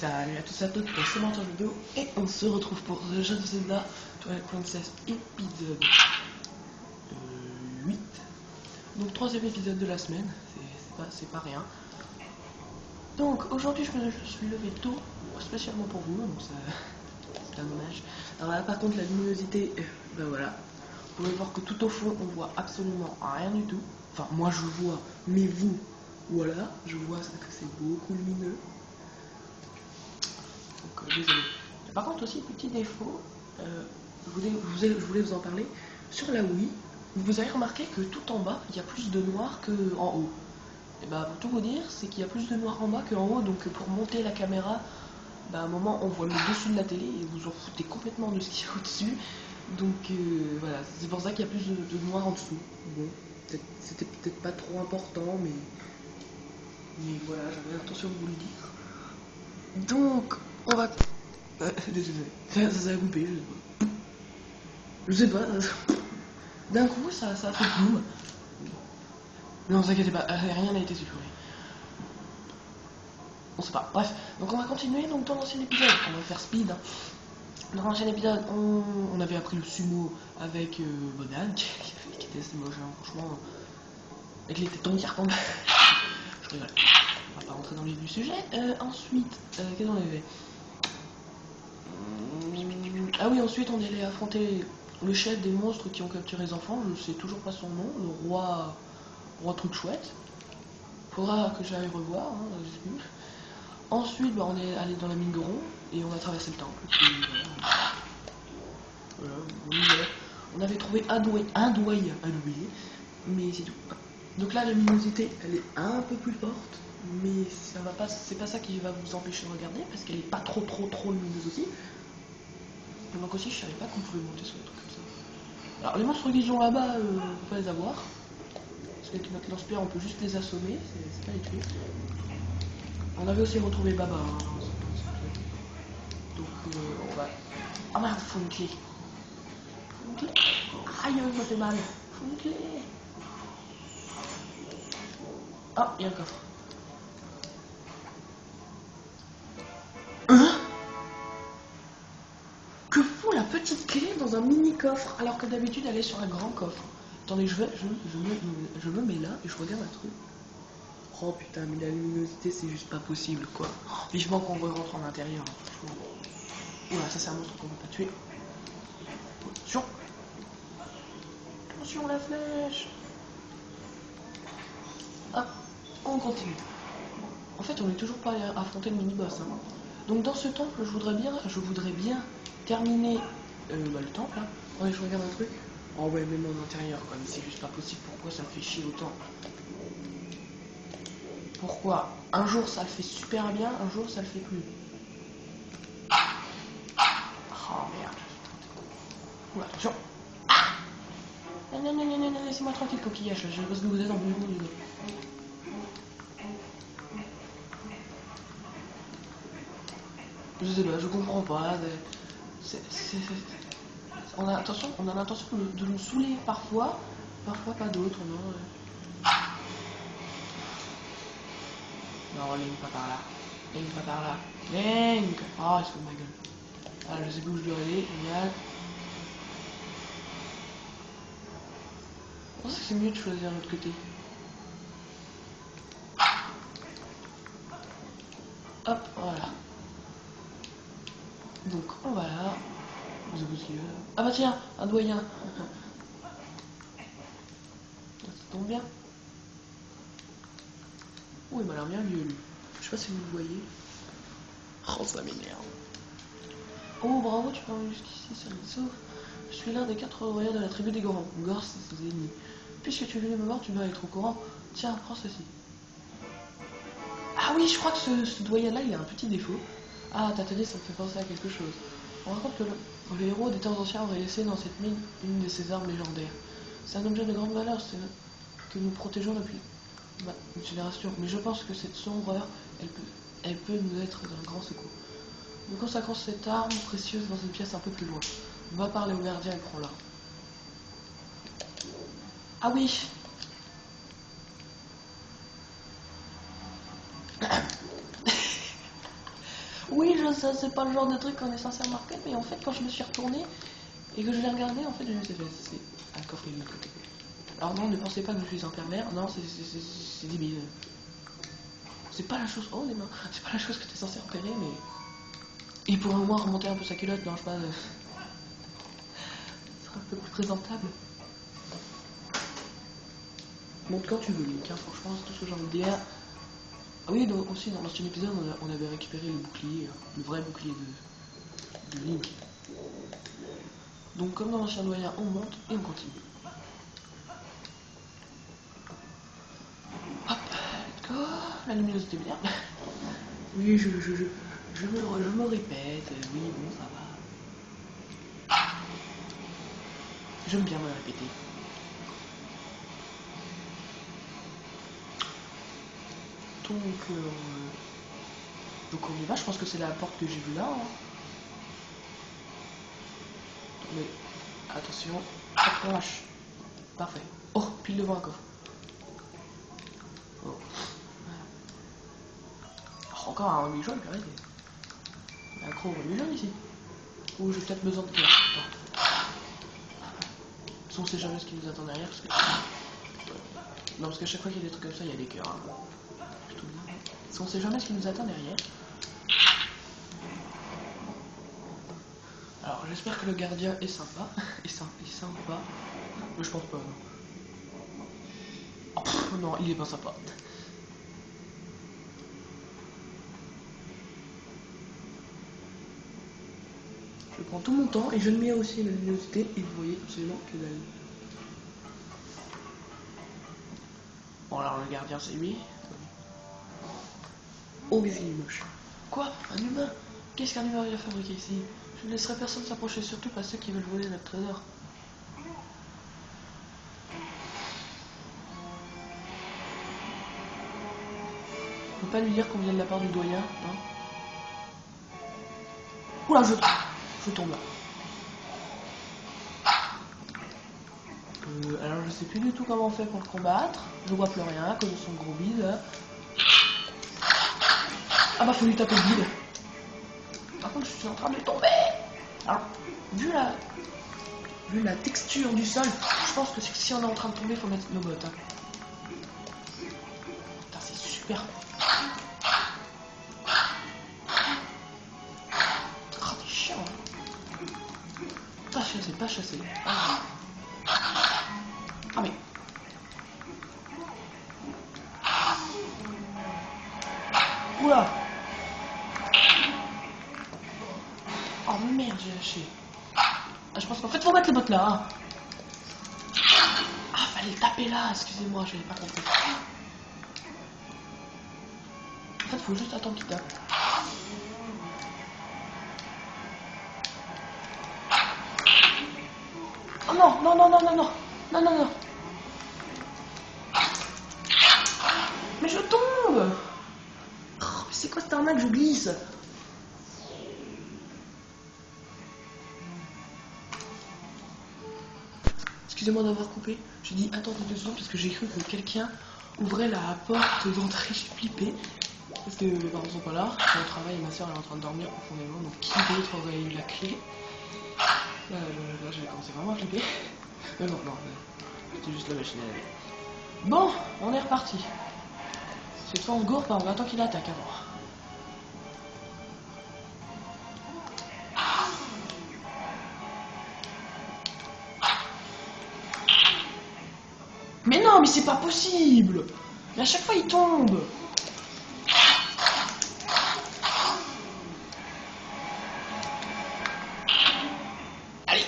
Salut à tous et à toutes pour ce montage vidéo et on se retrouve pour The Legend of Zelda Twilight Princess épisode 8. Donc troisième épisode de la semaine, c'est pas rien. Donc aujourd'hui je me suis levé tôt, spécialement pour vous, donc c'est un hommage. Alors là par contre la luminosité, ben voilà. Vous pouvez voir que tout au fond on voit absolument rien du tout. Enfin moi je vois, mais vous, voilà, je vois que c'est beaucoup lumineux. Donc désolé. Par contre aussi petit défaut, je voulais vous en parler. Sur la Wii, vous avez remarqué que tout en bas il y a plus de noir que en haut. Et bah pour tout vous dire, c'est qu'il y a plus de noir en bas que en haut, donc pour monter la caméra, bah, à un moment on voit le dessus de la télé et vous en foutez complètement de ce qu'il y a au-dessus. Donc voilà, c'est pour ça qu'il y a plus de noir en dessous. Bon, c'était peut-être pas trop important, mais voilà, j'avais l'intention de vous le dire. Donc, on va... désolé, ça a coupé, je sais pas. D'un coup, ça a fait boum. Non, ne vous inquiétez pas, rien n'a été supprimé. On sait pas. Bref, donc on va continuer. Donc dans l'ancien épisode, on va faire speed. Hein. Dans l'ancien épisode, on avait appris le sumo avec Bonan, qui était assez moche, hein, franchement. Avec les tétons qui retombent. Je rigole. On va pas rentrer dans le vif du sujet. Ensuite, qu'est-ce qu'on avait? Ah oui, ensuite on est allé affronter le chef des monstres qui ont capturé les enfants. Je sais toujours pas son nom, le roi truc chouette. Faudra que j'aille revoir. Hein, ensuite, bah, on est allé dans la mine de Ron et on a traversé le temple. Voilà. On avait trouvé un doigt, mais c'est tout. Donc là, la luminosité, elle est un peu plus forte, mais ça va pas, c'est pas ça qui va vous empêcher de regarder parce qu'elle est pas trop lumineuse aussi. Donc aussi, je savais pas qu'on pouvait monter sur des trucs comme ça. Alors les monstres qui sont là-bas, on peut pas les avoir. Parce qu'avec notre lance-pierre, on peut juste les assommer, c'est pas les tuer. On avait aussi retrouvé Baba. Hein, donc on va... Ah merde, faut une clé. Faut une clé. Aïe, ça fait mal. Faut une clé. Ah, il y a un coffre. Hein? Que fout la petite clé dans un mini coffre alors que d'habitude elle est sur un grand coffre? Attendez, je me mets là et je regarde un truc. Oh putain, mais la luminosité c'est juste pas possible quoi. Oh, vivement qu'on rentre en intérieur. Oula, ça c'est un monstre qu'on peut pas tuer. Attention. Attention la flèche. Hop, on continue. En fait on est toujours pas allé affronter le mini-boss. Hein. Donc dans ce temple je voudrais bien terminer le temple. Hein. Ouais, je regarde un truc. Oh ouais, même en intérieur quoi, mais c'est juste pas possible. Pourquoi ça me fait chier autant? Pourquoi? Un jour ça le fait super bien, un jour ça le fait plus. Oh merde. Oula, attention. Ah non, laissez-moi tranquille coquillage, je pense que vous êtes en bout du dos. Je sais pas, je comprends pas. On a l'intention de nous saouler parfois pas d'autres, non. Non, Link, pas par là. Link, pas par là. Link! Oh, il se fout de ma gueule. Ah, je sais plus où je dois aller, génial. Je pense que c'est mieux de choisir l'autre côté. Hop, voilà. Donc, on va là. Ah bah tiens, un doyen. Ça tombe bien. Oh, il m'a l'air bien vieux, lui. Je sais pas si vous le voyez. Oh, ça m'énerve. Oh, bravo, tu peux aller jusqu'ici, ça me sauve. Je suis l'un des 4 doyens de la tribu des Gorons. Gors, c'est ses ennemis. Puisque tu es venu me voir, tu vas être au courant. Tiens, prends ceci. Ah oui, je crois que ce doyen-là, il a un petit défaut. Ah, ta télé, ça me fait penser à quelque chose. On raconte que le héros des temps anciens aurait laissé dans cette mine une de ses armes légendaires. C'est un objet de grande valeur, c'est que nous protégeons depuis une génération. Mais je pense que cette sombre heure, elle peut nous être d'un grand secours. Nous consacrons cette arme précieuse dans une pièce un peu plus loin. Va parler au gardien et prends-la. Ah oui. Oui, je sais, c'est pas le genre de truc qu'on est censé remarquer, mais en fait, quand je me suis retourné et que je l'ai regardé, en fait, je me suis dit, c'est un coffret de l'autre côté. Alors non, ne pensez pas que je suis un pervers, non, c'est débile. C'est pas la chose, oh les mains, c'est pas la chose que t'es censé repérer, mais... Il pourrait au moins remonter un peu sa culotte, non, je sais pas, ce sera un peu plus présentable. Monte quand tu veux, Link, hein, franchement, c'est tout ce que j'ai envie de dire. Ah oui, donc, aussi, dans l'ancien épisode, on avait récupéré le bouclier, le vrai bouclier de Link. Donc, comme dans l'ancien doyen, on monte et on continue. Hop, let's go. La luminosité bien. Oui, je me répète, oui, bon, ça va. J'aime bien me répéter. Donc on y va, je pense que c'est la porte que j'ai vue là. Hein. Mais attention, approche. Parfait. Oh, pile devant un coffre. Oh. Oh, encore un rubis jaune, purée. Il y a un gros rubis jaune ici. Ou j'ai peut-être besoin de cœur. On sait jamais ce qui nous attend derrière. Parce que... Non, parce qu'à chaque fois qu'il y a des trucs comme ça, il y a des cœurs. Hein. Plutôt bien. Parce qu'on sait jamais ce qui nous attend derrière. Alors j'espère que le gardien est sympa. est sympa. Mais je pense pas. Non. Oh, pff, non, il est pas sympa. Je prends tout mon temps et je le mets aussi la luminosité et vous voyez absolument que dalle. Bon alors le gardien c'est lui. Oh mais il est moche. Quoi? Un humain? Qu'est-ce qu'un humain il a fabriqué ici? Je ne laisserai personne s'approcher, surtout pas ceux qui veulent voler notre trésor. On peut pas lui dire qu'on vient de la part du doyen, hein? Oula, je tombe là. Alors je sais plus du tout comment on fait pour le combattre. Je vois plus rien à cause de son gros bide. Ah bah faut lui taper le bide. Par contre je suis en train de tomber. Alors, vu la texture du sol, je pense que si on est en train de tomber, faut mettre nos bottes. Hein. Putain, c'est super. Oh, t'es chiant. Hein. Pas chassé. Ah. Ah mais... Oula. Oh merde, j'ai lâché. Ah, je pense qu'en fait faut mettre les bottes là. Hein. Ah, fallait le taper là, excusez-moi, j'avais pas compris. En fait, faut juste attendre qu'il tape. Oh non, non, non, non, non, non, non, non, non. Mais je tombe. Oh, mais c'est quoi cette arnaque, je glisse. Excusez-moi d'avoir coupé. J'ai dit attendez 2 secondes parce que j'ai cru que quelqu'un ouvrait la porte d'entrée. J'ai flippé. Parce que mes parents sont pas là. Je suis au travail et ma soeur est en train de dormir profondément. Donc qui d'autre aurait eu la clé? Là, j'avais commencé vraiment à flipper. Mais non, non. C'était juste la machine à laver. Bon, on est reparti. Cette fois on gourre pas, on attend qu'il attaque avant. Mais non, mais c'est pas possible. Mais à chaque fois il tombe. Allez,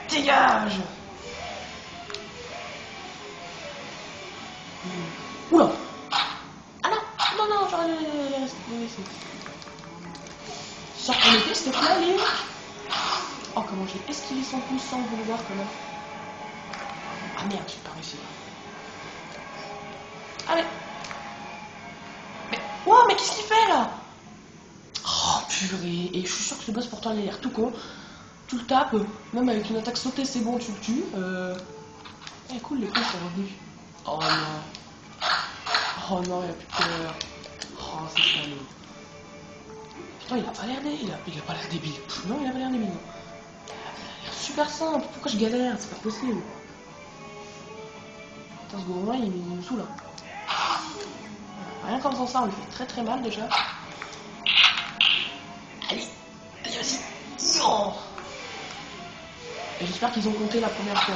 dégage. Oula. Ah non, non, non, j'aurais laissé. Sors ton épée, s'il te plaît, Link. Oh, comment j'ai esquivé son coup sans le vouloir quand même. Ah merde, j'ai pas réussi. Allez. Mais, wow, mais qu'est-ce qu'il fait là? Oh purée, et je suis sûr que ce boss pourtant il a l'air tout con. Tu le tapes, même avec une attaque sautée c'est bon, tu le tues. Eh cool, les coups sont revenus. Oh non. Oh non, il n'y a plus de cœur. Oh, c'est salaud. Non, il a pas l'air débile. Il a pas l'air débile. Pff, non, il a pas l'air débile. Non. Il a l'air super simple. Pourquoi je galère? C'est pas possible. Putain, ce gourmand, il me saoule. Rien qu'en faisant ça, on lui fait très très mal déjà. Allez, allez, vas-y. Oh. Et j'espère qu'ils ont compté la première fois.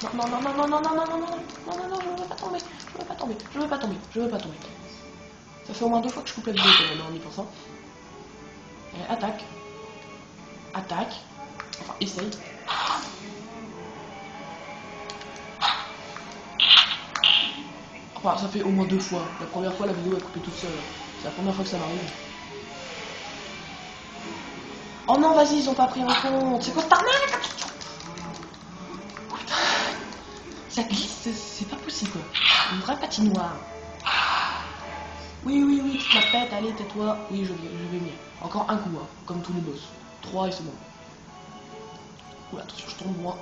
Non, non, non, non, non, non, non, non, non, non, non, non, non, je veux pas tomber. Je veux pas tomber. Je veux pas tomber. Je veux pas tomber. Ça fait au moins 2 fois que je coupe la vidéo quand même en y pensant. Et attaque. Attaque. Enfin, essaye. Enfin, ça fait au moins 2 fois. La première fois, la vidéo a coupé toute seule. C'est la première fois que ça m'arrive. Oh non, vas-y, ils ont pas pris en compte. C'est quoi cette arnaque? Putain. Ça glisse, c'est pas possible quoi. Une vraie patinoire. Oui, oui, oui, tu te la pètes, allez, tais-toi. Oui, je vais venir. Encore un coup, hein, comme tous les boss. 3 et c'est bon. Oula, attention, je tombe moi.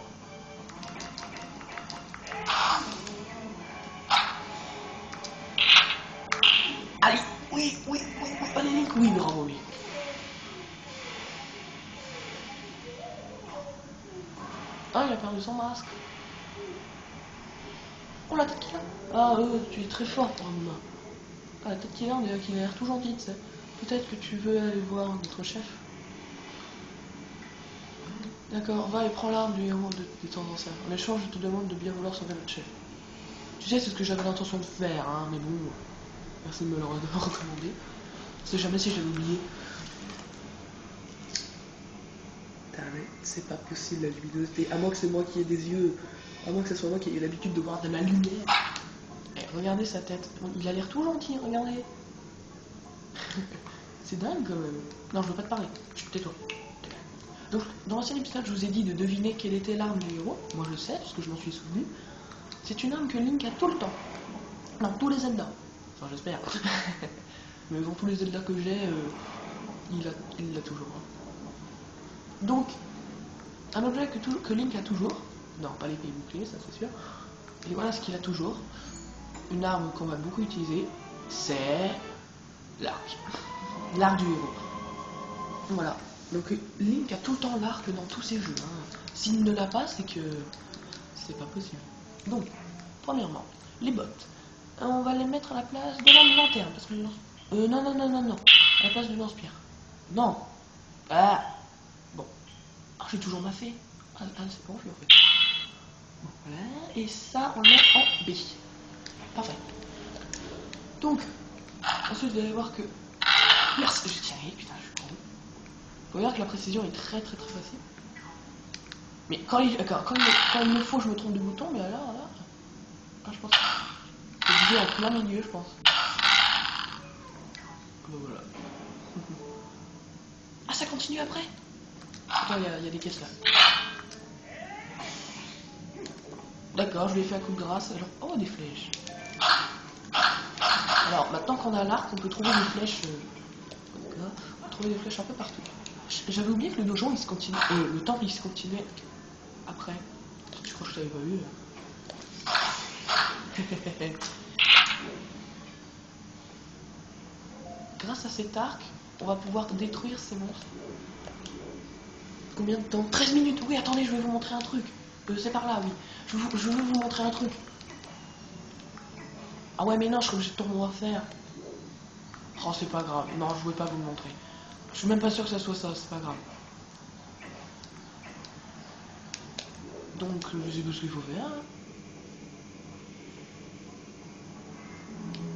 Allez, oui, oui, oui, oui, allez, Link, oui, bravo, oui. Ah, il a perdu son masque. Oh, la tête qu'il a. Ah, tu es très fort pour un humain. Ah, la tête qu'il a, on dirait qu'il a l'air tout gentil, tu sais. Peut-être que tu veux aller voir notre chef. D'accord, va et prends l'arme du héros des temps anciens. En échange, je te demande de bien vouloir sauver notre chef. Tu sais, c'est ce que j'avais l'intention de faire, hein, mais bon, merci de me le recommander. Je sais jamais si je l'avais oublié. C'est pas possible la luminosité. À moins que c'est moi qui ai des yeux. À moins que ce soit moi qui ai l'habitude de voir de la lumière. Et regardez sa tête. Il a l'air tout gentil, regardez. C'est dingue quand même. Non, je veux pas te parler. Tais-toi. Donc, dans l'ancien épisode, je vous ai dit de deviner quelle était l'arme du héros. Moi, je sais, parce que je m'en suis souvenu. C'est une arme que Link a tout le temps. Dans tous les Zelda. Enfin, j'espère. Mais dans tous les Zelda que j'ai, il l'a toujours. Donc, un objet que Link a toujours. Non, pas l'épée bouclier, ça c'est sûr. Et voilà ce qu'il a toujours. Une arme qu'on va beaucoup utiliser, c'est l'arc. L'arc du héros. Voilà. Donc Link a tout le temps l'arc dans tous ses jeux. Hein. S'il ne l'a pas, c'est que c'est pas possible. Donc, premièrement, les bottes. On va les mettre à la place de la lanterne. Parce que non, non, non, non, non. À la place du lance-pierre. Non. Ah. Bon. Ah, j'ai toujours ma fée. Ah, c'est bon, je l'ai fait. Bon, voilà. Et ça, on le met en B. Parfait. Donc, ensuite, vous allez voir que... Merci, j'ai tiré, putain, je suis con. Vous voyez que la précision est très très très facile. Mais quand il me faut, je me trompe de bouton, mais alors, là... Ah, je pense que... Je vais en plein milieu, je pense. Bon, voilà. Ah, ça continue après? Attends, il y a des caisses là. D'accord, je lui ai fait un coup de grâce. Alors, oh, des flèches. Alors, maintenant qu'on a l'arc, on peut trouver des flèches. On peut trouver des flèches un peu partout. J'avais oublié que le donjon il se continue. Le temple il se continuait après. Je crois que je t'avais pas vu. Grâce à cet arc, on va pouvoir détruire ces monstres. Combien de temps? 13 minutes. Oui, attendez, je vais vous montrer un truc. C'est par là, oui. Je veux vous montrer un truc. Ah ouais, mais non, je suis obligé de tout refaire. Oh, c'est pas grave. Non, je voulais pas vous le montrer. Je suis même pas sûr que ça soit ça, c'est pas grave. Donc, je sais pas ce qu'il faut faire.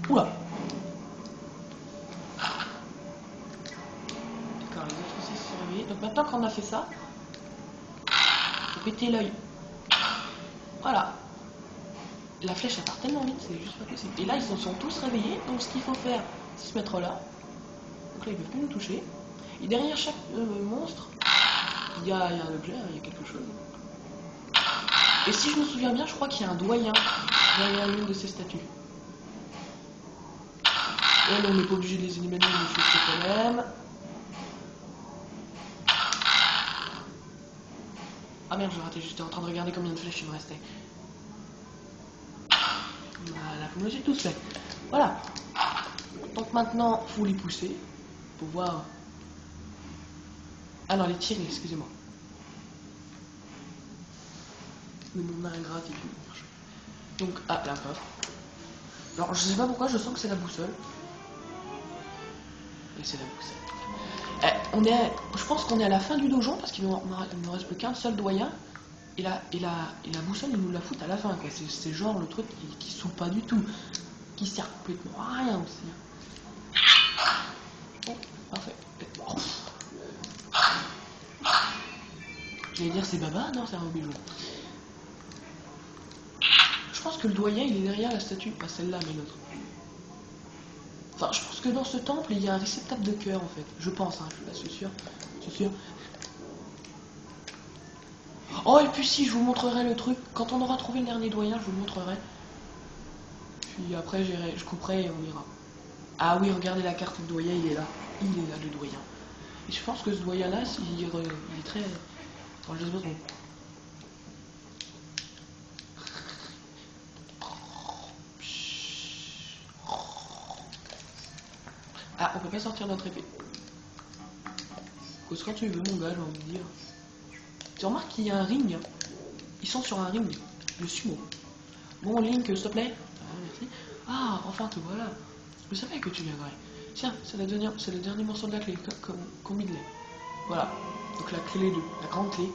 Oula! D'accord, les autres aussi se sont réveillés. Donc maintenant qu'on a fait ça, faut péter l'œil. Voilà. La flèche elle part tellement vite, c'est juste pas possible. Et là, ils se sont tous réveillés, donc ce qu'il faut faire, c'est se mettre là. Donc là, ils peuvent plus nous toucher. Et derrière chaque monstre, il y a un objet, il y a quelque chose. Et si je me souviens bien, je crois qu'il y a un doyen derrière l'une de ces statues. Et là, on n'est pas obligé de les éliminer, mais je fais quand même. Ah merde, j'ai raté, j'étais en train de regarder combien de flèches il me restait. Voilà, vous me l'avez tous fait. Voilà. Donc maintenant, il faut les pousser pour voir Ah non, les tirer, excusez-moi. Le monde ingratitude. Donc, ah, la coffre. Alors, je sais pas pourquoi, je sens que c'est la boussole. Et c'est la boussole. Je pense qu'on est à la fin du donjon parce qu'il ne reste plus qu'un seul doyen. Et la boussole, ils nous la foutent à la fin, quoi. C'est genre le truc qui saoule pas du tout. Qui sert complètement à rien aussi. Oh, parfait. Oh. J'allais dire c'est Baba, non, c'est un bijou. Je pense que le doyen, il est derrière la statue, pas celle-là, mais l'autre. Enfin, je pense que dans ce temple, il y a un réceptacle de cœur, en fait. Je pense, hein, je suis pas sûr. C'est sûr. Oh, et puis si, je vous montrerai le truc. Quand on aura trouvé le dernier doyen, je vous le montrerai. Puis après, je couperai et on ira. Ah oui, regardez la carte du doyen, il est là. Il est là, le doyen. Et je pense que ce doyen-là, il est très... Enfin, je sais pas trop. Ah, on peut pas sortir notre épée. Cause quand tu veux, mon gars, j'ai envie de dire. Tu remarques qu'il y a un ring. Ils sont sur un ring. Le sumo. Bon, Link, s'il te plaît. Ah, merci. Ah, enfin, te voilà. Je savais que tu viendrais. Tiens, c'est le dernier morceau de la clé, comme il l'est. Voilà. Donc la clé 2, la grande clé.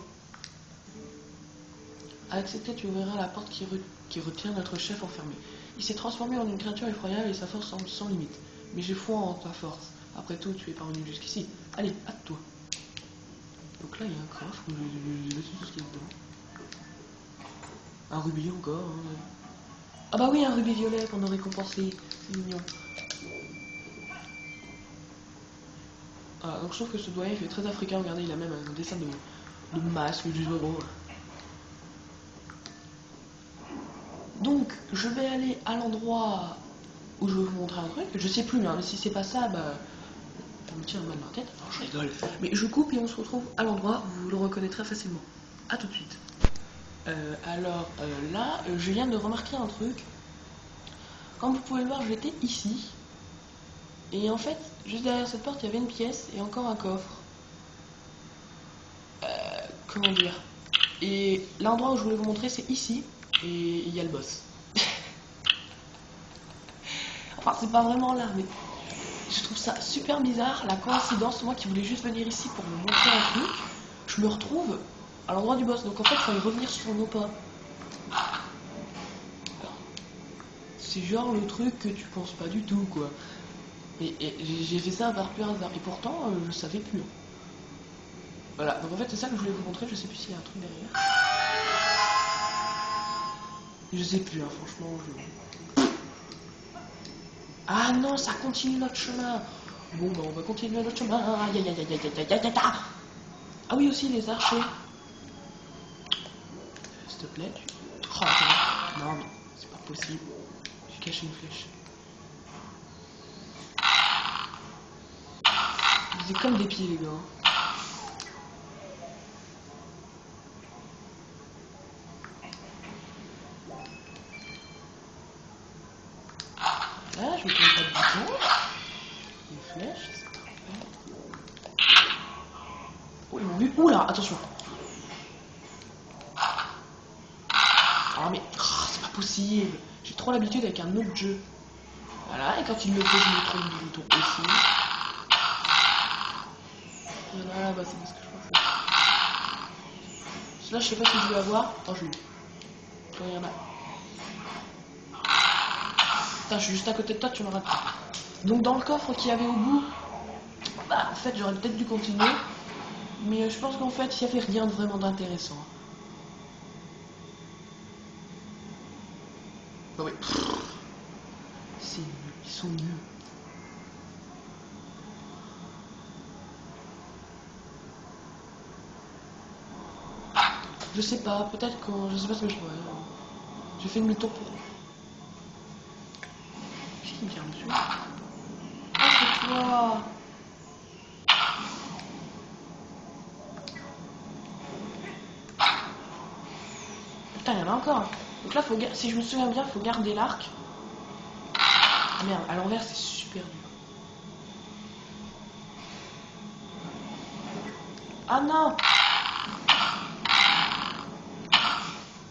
Avec cette clé, tu ouvriras la porte qui retient notre chef enfermé. Il s'est transformé en une créature effroyable et sa force semble sans limite. Mais j'ai foi en ta force. Après tout, tu es parvenu jusqu'ici. Allez, hâte-toi. Donc là, il y a un coffre. Je vais tout ce qu'il y a dedans. Un rubis encore. Hein. Ah bah oui, un rubis violet qu'on a récompensé. C'est mignon. Ah, donc je trouve que ce doyen il fait très africain. Regardez, il a même un dessin de masque du Zorro. Donc, je vais aller à l'endroit où je vais vous montrer un truc. Je sais plus, hein, mais si c'est pas ça, bah... Je me tiens mal dans la tête. Non, je rigole. Mais je coupe et on se retrouve à l'endroit où vous le reconnaîtrez facilement. A tout de suite. Là, je viens de remarquer un truc. Comme vous pouvez le voir, j'étais ici. Et en fait, juste derrière cette porte, il y avait une pièce et encore un coffre. Comment dire? Et l'endroit où je voulais vous montrer, c'est ici. Et il y a le boss. Enfin, c'est pas vraiment là, mais je trouve ça super bizarre, la coïncidence. Moi qui voulais juste venir ici pour vous montrer un truc, je me retrouve à l'endroit du boss. Donc en fait, il fallait revenir sur nos pas. C'est genre le truc que tu penses pas du tout, quoi. Et j'ai fait ça par pur hasard. Et pourtant, je savais plus. Voilà, donc en fait, c'est ça que je voulais vous montrer. Je sais plus s'il y a un truc derrière. Je sais plus, hein, franchement. Ah non, ça continue notre chemin. Bon, bah on va continuer notre chemin. Aïe, aïe, aïe, aïe, aïe, aïe, aïe, aïe. Ah oui, aussi les archers. S'il te plaît. Oh, attends. Non, mais c'est pas possible. Je cache une flèche. C'est comme des pieds, les gars. Là, je vais prendre pas de bouton. Une flèche, c'est parfait. Oh, ils m'ont vu. Oula, attention. Ah, mais oh, c'est pas possible. J'ai trop l'habitude avec un autre jeu. Voilà, et quand il le fait, je me trompe de bouton aussi. Voilà, bah c'est parce que je pense. Là, je sais pas si je vais avoir. Oh, je l'ai. Regarde là. Putain, je suis juste à côté de toi, tu me rates pas. Donc, dans le coffre qu'il y avait au bout, bah, en fait, j'aurais peut-être dû continuer. Mais je pense qu'en fait, il n'y avait rien de vraiment d'intéressant. Bah oui. C'est nul, ils sont nuls. Je sais pas, peut-être quand... Je sais pas ce que je ferais. J'ai fait demi-tour pour... Qu'est-ce qui me tire dessus? Ah, c'est toi! Putain, il y en a encore. Donc là, si je me souviens bien, faut garder l'arc. Ah merde, à l'envers, c'est super dur. Ah non.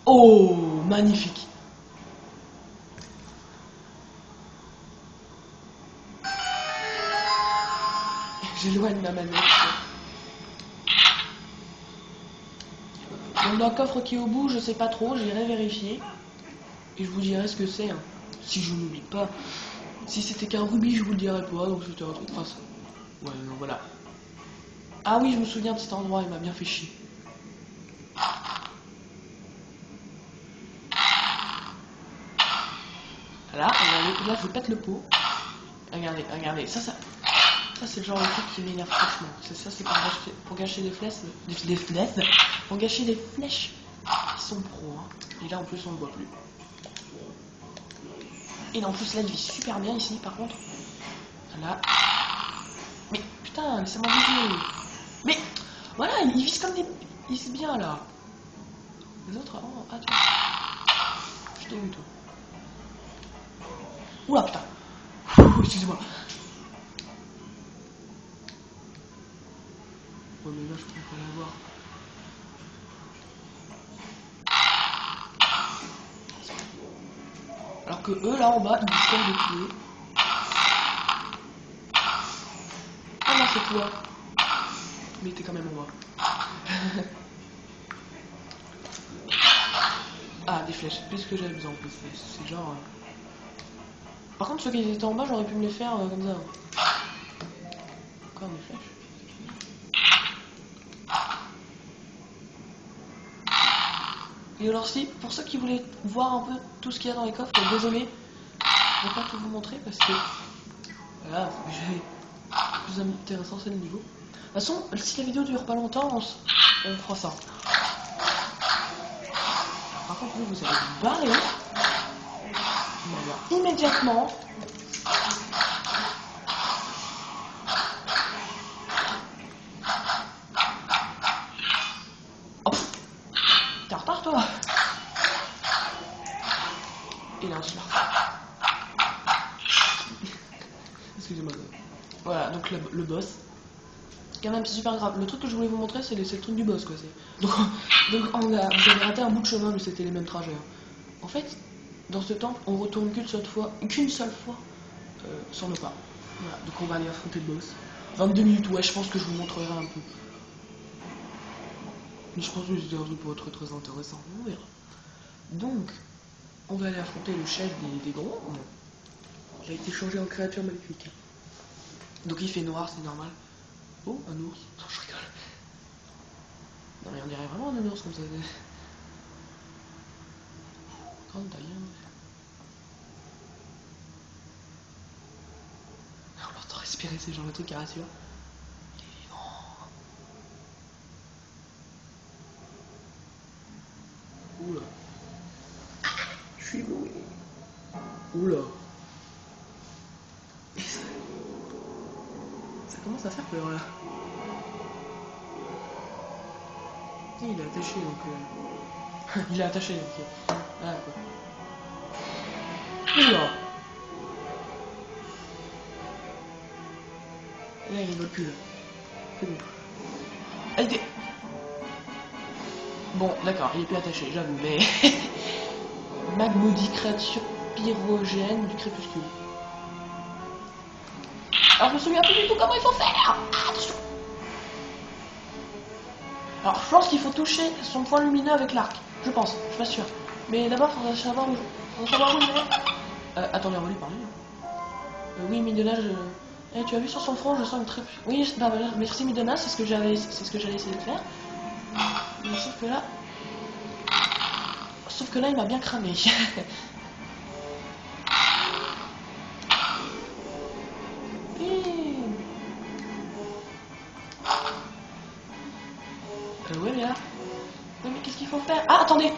Oh, magnifique. J'éloigne ma manette. Donc dans le coffre qui est au bout, je sais pas trop, j'irai vérifier. Et je vous dirai ce que c'est, hein. Si je n'oublie pas. Si c'était qu'un rubis, je vous le dirais pas, donc c'était un truc. Enfin, ouais, non, voilà. Ah oui, je me souviens de cet endroit, il m'a bien fait chier. Là, regardez, là je pète le pot. Regardez, regardez, ça c'est le genre de truc qui m'énerve franchement. Ça c'est pour gâcher des flèches, pour gâcher des flèches qui sont pro. Hein. Et là en plus on ne voit plus. Et là en plus là il vit super bien ici par contre. Là. Mais putain, laissez-moi viser. Mais voilà, ils visent comme des. Ils visent bien là. Les autres, oh, attends. Je t'ai vu toi. Oula putain. Excusez-moi. Ouais mais là je pourrais pas l'avoir. Alors que eux là en bas ils visent comme des pieds. Ah non c'est toi. Mais t'es quand même en bas. Ah des flèches, plus que j'avais besoin en plus. C'est genre. Par contre ceux qui étaient en bas j'aurais pu me les faire comme ça. Encore des flèches. Et alors si, pour ceux qui voulaient voir un peu tout ce qu'il y a dans les coffres, désolé, je vais pas tout vous montrer parce que voilà, plus intéressant c'est le niveau. De toute façon, si la vidéo dure pas longtemps, on fera ça. Par contre, vous allez vous barrer. Voilà, immédiatement. Oh, t'es en retard toi. Et là, je excusez-moi. Voilà, donc le boss. Quand même, c'est super grave. Le truc que je voulais vous montrer, c'est le truc du boss, quoi. Donc vous avez raté un bout de chemin, mais c'était les mêmes trajets. En fait, dans ce temple, on retourne qu'une seule fois sur nos pas. Voilà, donc on va aller affronter le boss. 22 minutes, ouais, je pense que je vous montrerai un peu. Mais je pense que c'était un truc pour être très intéressant. On verra. Donc, on va aller affronter le chef des gros. Il a été changé en créature maléfique. Donc il fait noir, c'est normal. Oh, un ours. Oh, je rigole. Non mais on dirait vraiment un ours comme ça. Grande taille. On l'entend respirer, c'est genre le truc qui rassure. Il est vivant. Oula. Je suis ébloui. Oula. Ça commence à faire peur là. Il est attaché donc. Il est attaché donc. Ah quoi. Oula. Là il rigole plus là. C'est bon. Ah, il était... Bon d'accord, il est plus attaché, j'avoue, mais. Magmaudit créature pyrogène du crépuscule. Alors je me souviens plus du tout comment il faut faire. Attention. Alors je pense qu'il faut toucher son point lumineux avec l'arc. Je pense, je suis pas sûr. Mais d'abord il faudrait savoir où il est. Attendez, on va lui parler. Oui Midona, tu as vu sur son front, je sens une très... Oui, bah, merci Midona, c'est ce que j'allais essayer de faire. Mais sauf que là il m'a bien cramé. Ouais mais là... Oui mais qu'est-ce qu'il faut faire? Ah attendez.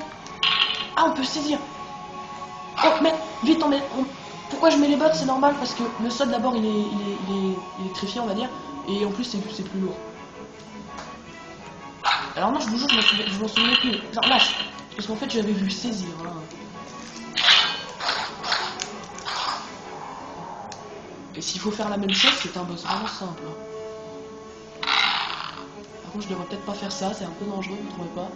Ah on peut saisir. Oh mais vite on met... Pourquoi je mets les bottes? C'est normal parce que le sol d'abord il est électrifié on va dire. Et en plus c'est plus lourd. Alors non je vous jure je m'en souvenais plus. Genre lâche. Parce qu'en fait j'avais vu saisir. Hein. Et s'il faut faire la même chose c'est un boss vraiment simple. Hein. Franchement, je devrais peut-être pas faire ça, c'est un peu dangereux, vous trouvez pas?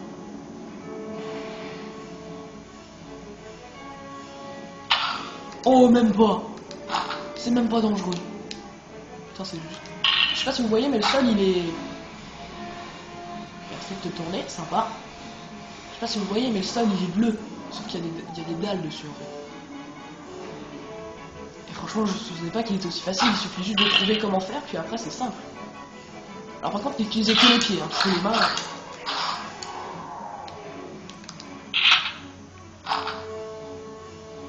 Oh, même pas! C'est même pas dangereux. Putain, c'est juste. Je sais pas si vous voyez, mais le sol il est. Merci de te tourner, sympa. Je sais pas si vous voyez, mais le sol il est bleu. Sauf qu'il y a des dalles dessus en fait. Et franchement, je ne savais pas qu'il était aussi facile. Il suffit juste de trouver comment faire, puis après c'est simple. Alors par contre, n'utilisez que les pieds, hein, parce que les mains.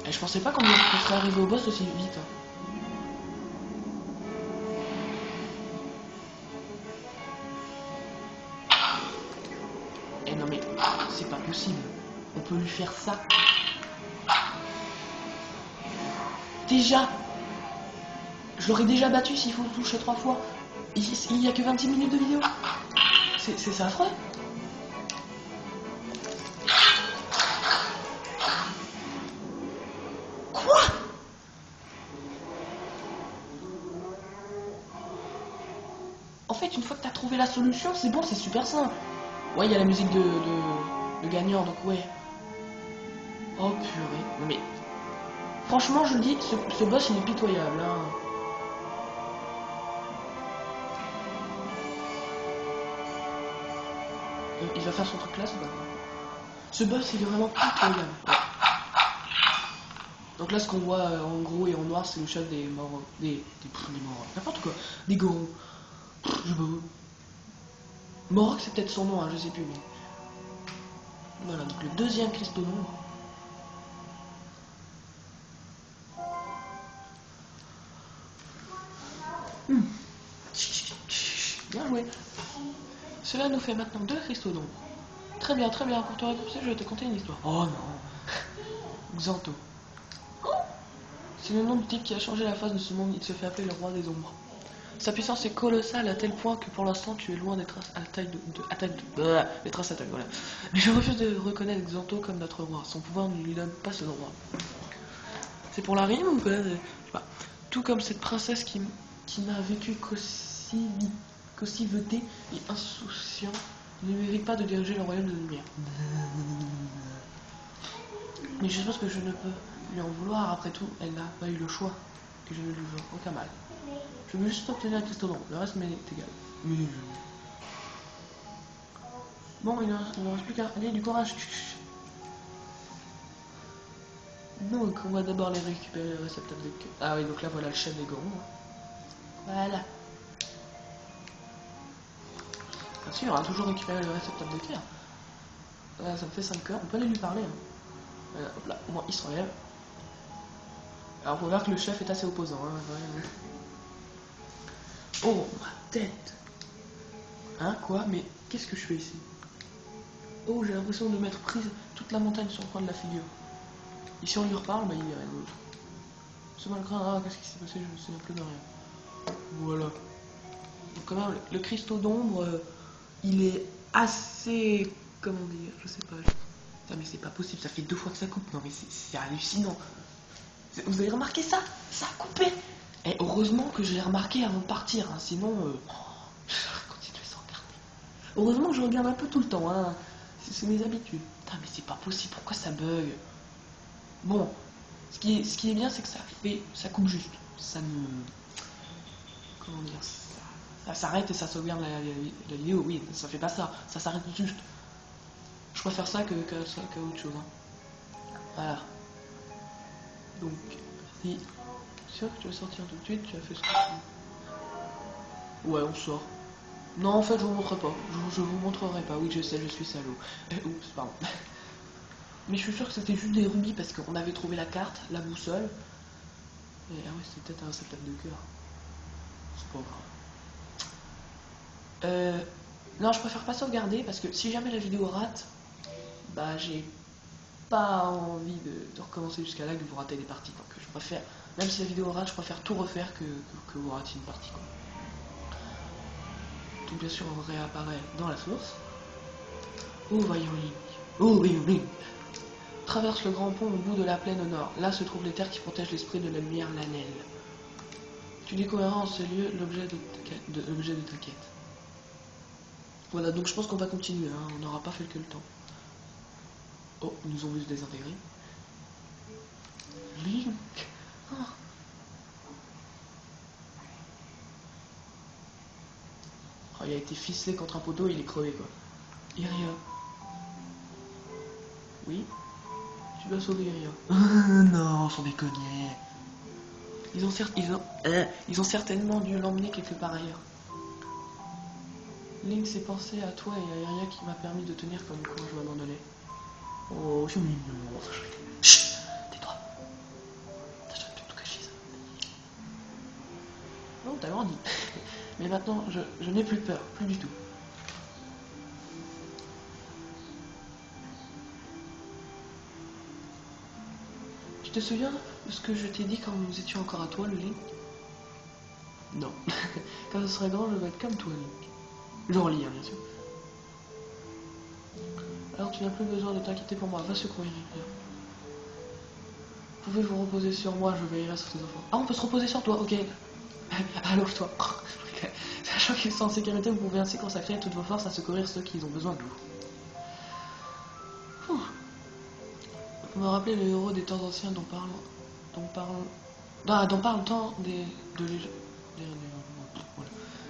Et je pensais pas qu'on serait arrivé au boss aussi vite. Hein. Eh non mais, c'est pas possible. On peut lui faire ça. Déjà. Je l'aurais déjà battu s'il faut le toucher 3 fois. Il n'y a que 26 minutes de vidéo. C'est affreux. Quoi? En fait, une fois que t'as trouvé la solution, c'est bon, c'est super simple. Ouais, il y a la musique de gagnant, donc ouais. Oh purée. Non mais... Franchement, je le dis, ce boss, il est pitoyable. Hein. Il va faire son truc là, c'est pas grave. Ce boss, il est vraiment pitoyable. Ouais. Donc là, ce qu'on voit en gros et en noir, c'est le chef des morts... Des morts... N'importe quoi. Des gorons. Je sais pas. Morok, c'est peut-être son nom, hein, je sais plus, mais... Voilà, donc le deuxième cristaux d'ombre. Bien joué. Cela nous fait maintenant 2 cristaux d'ombre. Très bien, très bien. Pour te récompenser, je vais te conter une histoire. Oh non. Xanto. C'est le nom du type qui a changé la face de ce monde. Il se fait appeler le roi des ombres. Sa puissance est colossale à tel point que pour l'instant tu es loin d'être à taille d'être à sa taille, voilà. Mais je refuse de reconnaître Xanto comme notre roi. Son pouvoir ne lui donne pas ce droit. C'est pour la rime ou quoi? Je sais pas. Tout comme cette princesse qui n'a vécu qu'aussi vedée et insouciant, ne mérite pas de diriger le royaume de lumière. Mais je suppose que je ne peux lui en vouloir. Après tout, elle n'a pas eu le choix. Et je ne lui veux aucun mal. Je veux juste obtenir un cristaux d'ombre, le reste m'est égal. Bon, il ne reste plus qu'à... Allez, du courage. Donc, on va d'abord les récupérer le réceptacle de queue. Ah oui, donc là, voilà le chef des gorons. Voilà. Bien sûr, on va toujours récupérer le réceptacle de cœur. Là, ça me fait 5 cœurs, on peut aller lui parler. Hein. Voilà, hop là, au moins il se relève. Alors, on peut voir que le chef est assez opposant. Hein. Oh, ma tête. Hein, quoi? Mais qu'est-ce que je fais ici? Oh, j'ai l'impression de m'être prise toute la montagne sur le coin de la figure. Et si on lui reparle, bah il irait l'autre. C'est mal craint, ah, qu'est-ce qui s'est passé? Je me souviens plus de rien. Voilà. Donc quand même, le cristaux d'ombre, il est assez... Comment dire? Je sais pas. Putain, mais c'est pas possible, ça fait 2 fois que ça coupe. Non mais c'est hallucinant. Vous avez remarqué ça? Ça a coupé. Et heureusement que je l'ai remarqué avant de partir, hein, sinon... j'aurais continué sans regarder. Heureusement que je regarde un peu tout le temps, hein. C'est mes habitudes. Putain, mais c'est pas possible, pourquoi ça bug? Bon, ce qui est bien, c'est que ça coupe juste. Ça ne... Comment dire? Ça s'arrête et ça sauvegarde la vidéo, oui, ça fait pas ça. Ça s'arrête juste. Je préfère ça qu'à autre chose. Hein. Voilà. Donc, si... Sûr que tu vas sortir tout de suite, tu as fait ce que tu veux. Ouais, on sort. Non, en fait, je vous montrerai pas. Je vous montrerai pas. Oui, je sais, je suis salaud. Oups, pardon. Mais je suis sûr que c'était juste des rubis parce qu'on avait trouvé la carte, la boussole. Et ah ouais, c'était peut-être un réceptacle de cœur. C'est pas grave. Non, je préfère pas sauvegarder parce que si jamais la vidéo rate, bah j'ai pas envie de recommencer jusqu'à là que vous ratez des parties. Donc je préfère, même si la vidéo rate, je préfère tout refaire que vous ratiez une partie. Quoi. Donc bien sûr, on réapparaît dans la source. Oh, voyons Link. Oh, voyons Link. Traverse le grand pont au bout de la plaine au nord. Là se trouvent les terres qui protègent l'esprit de la lumière, l'Anel. Tu découvriras en ce lieu l'objet de ta quête. Voilà, donc je pense qu'on va continuer, hein. On n'aura pas fait que le temps. Oh, ils nous ont vu se désintégrer. Link. Oh. Oh, il a été ficelé contre un poteau, il est crevé quoi. Iria. Oui. Tu dois sauver Iria. Non, sans déconner. Ils ont certainement dû l'emmener quelque part ailleurs. Link s'est pensé à toi et à Iria qui m'a permis de tenir comme quand je m'abandonnais. Oh, c'est mignon. Chut, tais-toi. T'as jamais pu tout cacher ça. Non, t'as grandi. Mais maintenant, je n'ai plus peur, plus du tout. Tu te souviens de ce que je t'ai dit quand nous étions encore à toi, le Link? Non. Quand je serai grand, je vais être comme toi, Link. Genre lire, bien sûr. Alors tu n'as plus besoin de t'inquiéter pour moi, va secourir Iria. Pouvez-vous reposer sur moi, je veillerai sur tes enfants. Ah, on peut se reposer sur toi, ok. Allonge-toi. Sachant qu'ils sont en sécurité, vous pouvez ainsi consacrer toutes vos forces à secourir ceux qui ont besoin de vous. Vous me rappelez le héros des temps anciens dont parle tant voilà.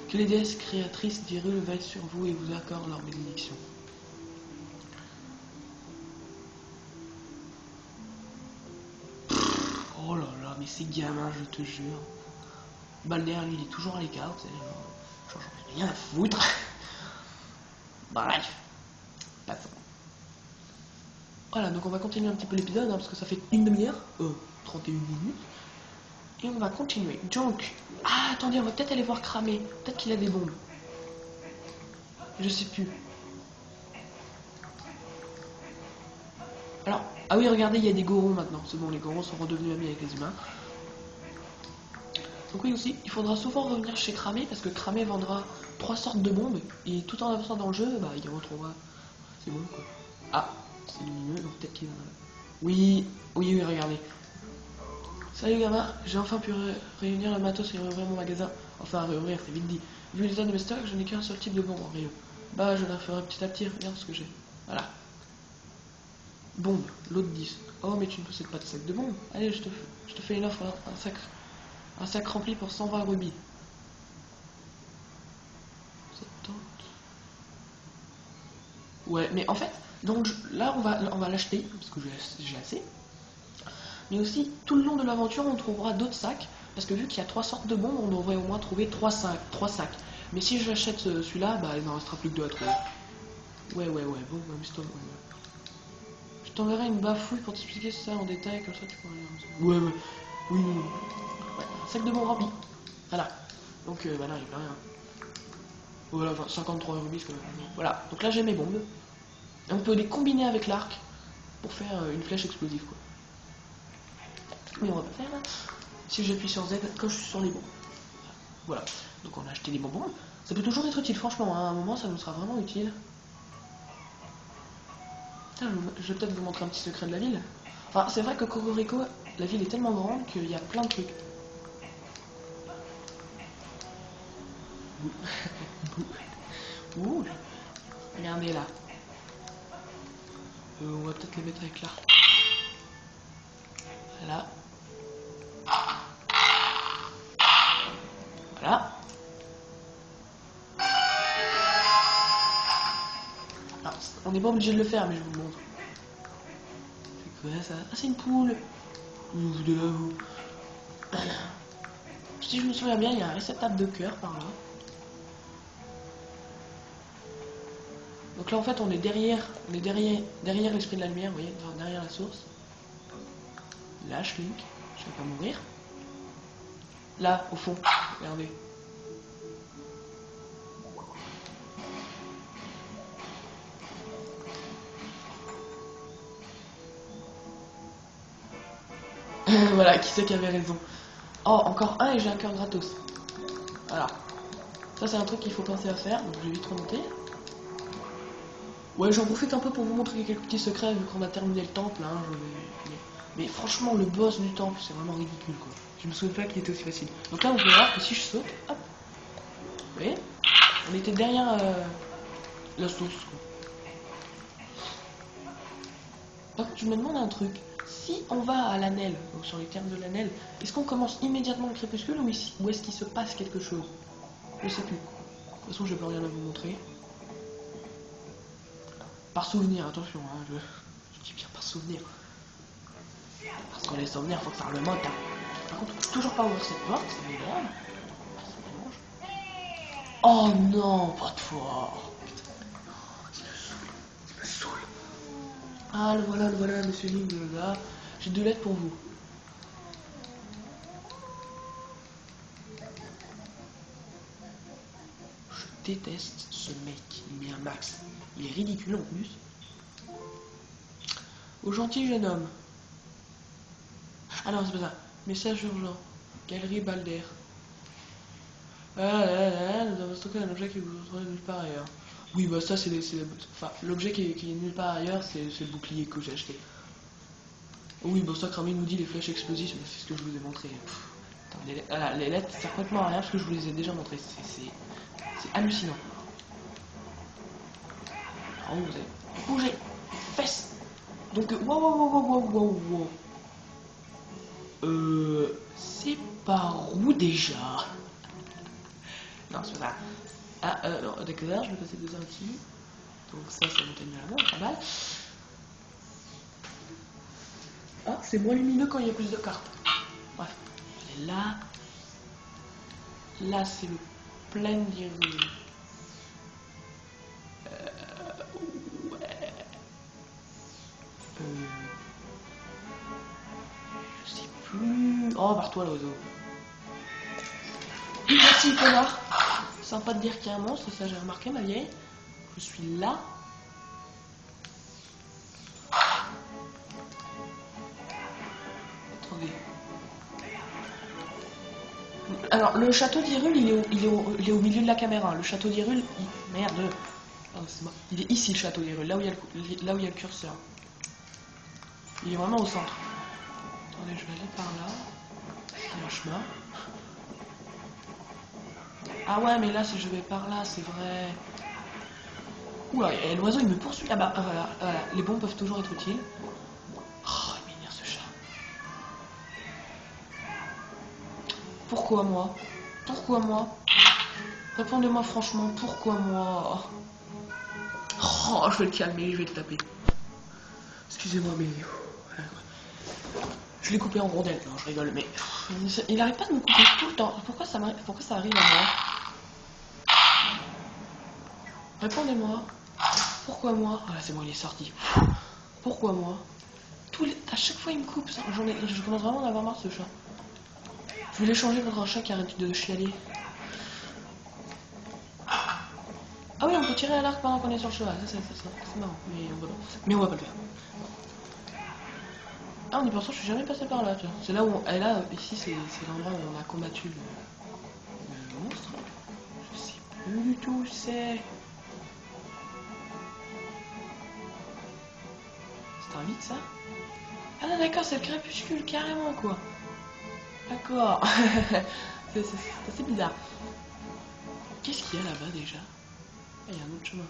Que les déesses créatrices d'Hyrule veillent sur vous et vous accordent leur bénédiction. Oh là là, mais c'est gamin, je te jure. Balder, lui, il est toujours à l'écart, j'en ai rien à foutre. Bref, passons. Voilà, donc on va continuer un petit peu l'épisode, hein, parce que ça fait une demi-heure, 31 minutes. Et on va continuer. Donc, ah, attendez, on va peut-être aller voir Cramé. Peut-être qu'il a des bombes. Je sais plus. Alors, ah oui, regardez, il y a des Gorons maintenant. C'est bon, les Gorons sont redevenus amis avec les humains. Donc oui aussi, il faudra souvent revenir chez Cramé, parce que Cramé vendra 3 sortes de bombes, et tout en avançant dans le jeu, bah il retrouvera. C'est bon quoi. Ah, c'est lumineux, donc peut-être qu'il va. Oui, oui, regardez. Salut gamin, j'ai enfin pu réunir le matos et réouvrir mon magasin. Enfin, réouvrir, c'est vite dit. Vu l'état de mes stocks, je n'ai qu'un seul type de bombe en rayon. Bah, je la ferai petit à petit, regarde ce que j'ai. Voilà. Bombe, l'autre 10. Oh, mais tu ne possèdes pas de sac de bombe. Allez, je te fais une offre, un sac rempli pour 120 rubis. Ça te tente? Ouais, mais en fait, donc là, on va l'acheter, parce que j'ai assez. Mais aussi, tout le long de l'aventure, on trouvera d'autres sacs. Parce que vu qu'il y a 3 sortes de bombes, on devrait au moins trouver 3 sacs. Mais si j'achète celui-là, bah il m'en restera plus que 2 à trouver. Ouais, bon, je t'enverrai une bafouille pour t'expliquer ça en détail, comme ça tu pourras lire. Ouais, oui. Ouais, un sac de bombes rempli. Voilà. Donc, bah là, il n'y a plus rien. Voilà, 53 rubis quand même. Voilà, donc là j'ai mes bombes. Et on peut les combiner avec l'arc pour faire une flèche explosive, quoi. Mais on va pas faire là. Si j'appuie sur Z quand je suis sur les bombes. Voilà, donc on a acheté des bonbons. Ça peut toujours être utile, franchement, hein. À un moment ça nous sera vraiment utile. Tiens, je vais peut-être vous montrer un petit secret de la ville. Enfin, c'est vrai que Cocorico, la ville est tellement grande qu'il y a plein de trucs. Ouh, regardez là. On va peut-être les mettre avec l'arc. Voilà. Voilà. Alors, on n'est pas obligé de le faire, mais je vous le montre. C'est quoi ça? Ah, c'est une poule. Vous de là, vous. Si je me souviens bien, il y a un réceptacle de cœur par là. Donc là, en fait, on est derrière l'esprit de la lumière, vous voyez, derrière la source. Lâche Link, je vais pas mourir. Là, au fond, regardez. Voilà, qui c'est qui avait raison. Oh, encore un et j'ai un cœur gratos. Voilà. Ça, c'est un truc qu'il faut penser à faire, donc je vais vite remonter. Ouais, j'en profite un peu pour vous montrer quelques petits secrets, vu qu'on a terminé le temple, hein, mais franchement, le boss du temple, c'est vraiment ridicule, quoi. Je me souviens pas qu'il était aussi facile. Donc là, on peut voir que si je saute, hop, vous voyez, on était derrière la source. Par contre, je me demande un truc. Si on va à l'Anel, donc sur les termes de l'Anel, est-ce qu'on commence immédiatement le crépuscule ou est-ce qu'il se passe quelque chose? Je sais plus. De toute façon, j'ai plus rien à vous montrer. Par souvenir, attention, hein, je dis bien par souvenir. Parce que les souvenirs, faut que ça remonte. Hein. Par contre, toujours pas ouvrir cette porte, c'est grave. Oh non, pas de foi. Il me saoule. Ah, le voilà, monsieur Link, là. J'ai 2 lettres pour vous. Je déteste ce mec, il met un max. Il est ridicule en plus. Au gentil jeune homme. Ah non, c'est pas ça. Message urgent. Galerie Balder. Nous avons stocké un objet qui vous trouve nulle part ailleurs. Oui, bah ça, c'est enfin, l'objet qui est nulle part ailleurs, c'est le bouclier que j'ai acheté. Oui, bah ça, Krami nous dit les flèches explosives, mais c'est ce que je vous ai montré. Attends, les lettres, ça sert complètement à rien parce que je vous les ai déjà montrées. C'est hallucinant. Oh, vous avez bougé. Fesses. Donc, wow. C'est par où déjà? Non, c'est pas ça. Ah, non, d'accord, je vais passer 2 heures ici. Donc ça montagne à la main, pas mal. Ah, c'est moins lumineux quand il y a plus de cartes. Bref. Et là... Là, c'est le plein d'Hyrule. Ouais. Je sais plus... Oh, barre-toi, l'oiseau. Merci, connard. Sympa de dire qu'il y a un monstre, ça j'ai remarqué, ma vieille. Je suis là. Attendez. Alors, le château d'Hyrule, il est au milieu de la caméra. Le château d'Hyrule, merde. Oh, c'est bon. Il est ici, le château d'Hyrule, là où il y a le curseur. Il est vraiment au centre. Attendez, je vais aller par là. Il y a un chemin. Ah ouais, mais là, si je vais par là, c'est vrai. Oula, et l'oiseau, il me poursuit. Ah bah, voilà. Les bombes peuvent toujours être utiles. Oh, il m'énerve ce chat. Pourquoi moi? Pourquoi moi? Répondez-moi franchement, pourquoi moi? Oh, je vais le calmer, je vais le taper. Excusez-moi, mais... Je l'ai coupé en rondelles. Non, je rigole, mais... Il arrête pas de me couper tout le temps. Pourquoi ça arrive à moi? Répondez-moi. Pourquoi moi? Ah, c'est bon, il est sorti. Pourquoi moi? À chaque fois, il me coupe. Je commence vraiment à en avoir marre, ce chat. Je vais l'échanger contre un chat qui arrête de chialer. Ah oui, on peut tirer à l'arc pendant qu'on est sur le cheval. Ça, c'est marrant. Mais on va pas le faire. Ah, en y pensant, je suis jamais passé par là, tiens. C'est là où et là, ici, c'est l'endroit où on a combattu le monstre. Je sais plus du tout où c'est. C'est un vide, ça? Ah non, d'accord, c'est le crépuscule, carrément, quoi. D'accord. C'est assez bizarre. Qu'est-ce qu'il y a là-bas, déjà? Ah, il y a un autre chemin.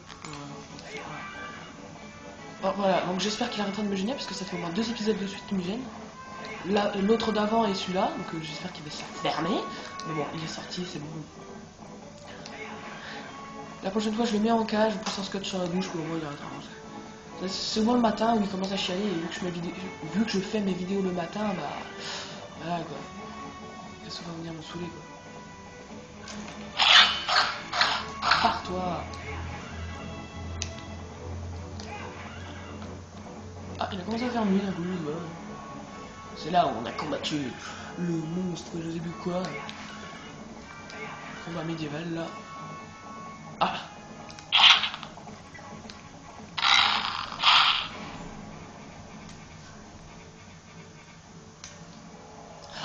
Bon, voilà, donc j'espère qu'il arrêtera de me gêner, parce que ça fait au moins 2 épisodes de suite qui me gênent. L'autre d'avant est celui-là, donc j'espère qu'il va se fermer. Mais bon, il est sorti, c'est bon. La prochaine fois, je le mets en cage, je pousse un scotch sur la bouche, pour au moins il arrêtera. C'est souvent le matin où il commence à chialer, et vu que je fais mes vidéos le matin, bah... Voilà, quoi. Il va souvent venir me saouler, quoi. Pars-toi. Ah, il a commencé à faire nuit, d'un coup, voilà. C'est là où on a combattu le monstre, je sais plus quoi. Combat médiéval, là. Ah!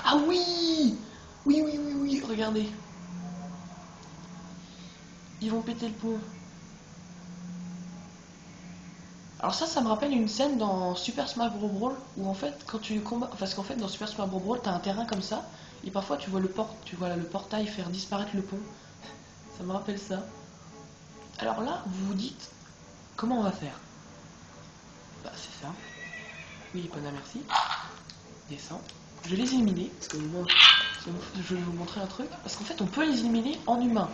Ah oui! Oui, regardez. Ils vont péter le pont. Alors ça me rappelle une scène dans Super Smash Bros. Brawl où en fait quand tu combats, parce qu'en fait dans Super Smash Bros. Brawl t'as un terrain comme ça et parfois tu vois le portail faire disparaître le pont. Ça me rappelle ça. Alors là, vous vous dites, comment on va faire? Bah c'est ça. Oui, Epona, merci. Descends. Je vais les éliminer, parce que moi, je vais vous montrer un truc. Parce qu'en fait, on peut les éliminer en humain.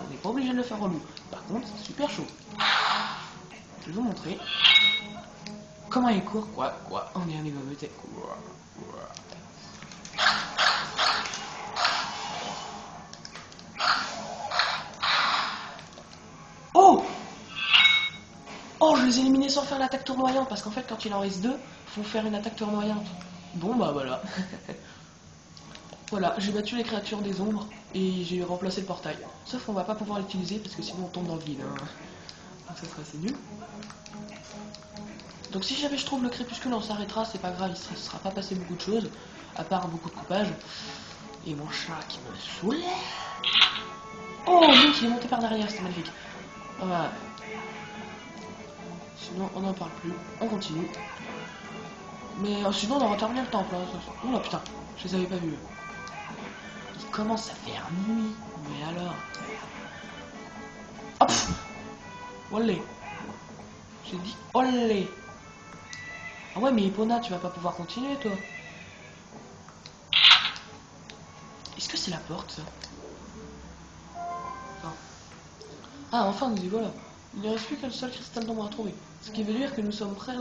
On n'est pas obligé de le faire en loup. Par contre, c'est super chaud. Je vais vous montrer. Comment il court? Quoi? On est un égoïste. Quoi? Oh! Oh, je les ai éliminés sans faire l'attaque tournoyante, parce qu'en fait, quand il en reste deux, faut faire une attaque tournoyante. Bon, bah voilà. Voilà, j'ai battu les créatures des ombres, et j'ai remplacé le portail. Sauf qu'on va pas pouvoir l'utiliser, parce que sinon on tombe dans le vide. Hein. Donc ça serait assez nul. Donc si jamais je trouve le crépuscule, on s'arrêtera, c'est pas grave, il ne sera pas passé beaucoup de choses, à part beaucoup de coupage. Et mon chat qui me saoulait. Oh, lui qui est monté par derrière, c'était magnifique. Voilà. Sinon, on n'en parle plus, on continue. Mais sinon, on aura terminé le temple. Hein. Oula putain, je les avais pas vus. Il commence à faire nuit, mais alors. Hop. Olé. J'ai dit olé. Ah ouais, mais Epona, tu vas pas pouvoir continuer, toi. Est-ce que c'est la porte, ça? Non. Ah, enfin, nous y voilà. Il ne reste plus qu'un seul cristal d'ombre à trouver. Ce qui veut dire que nous sommes prêts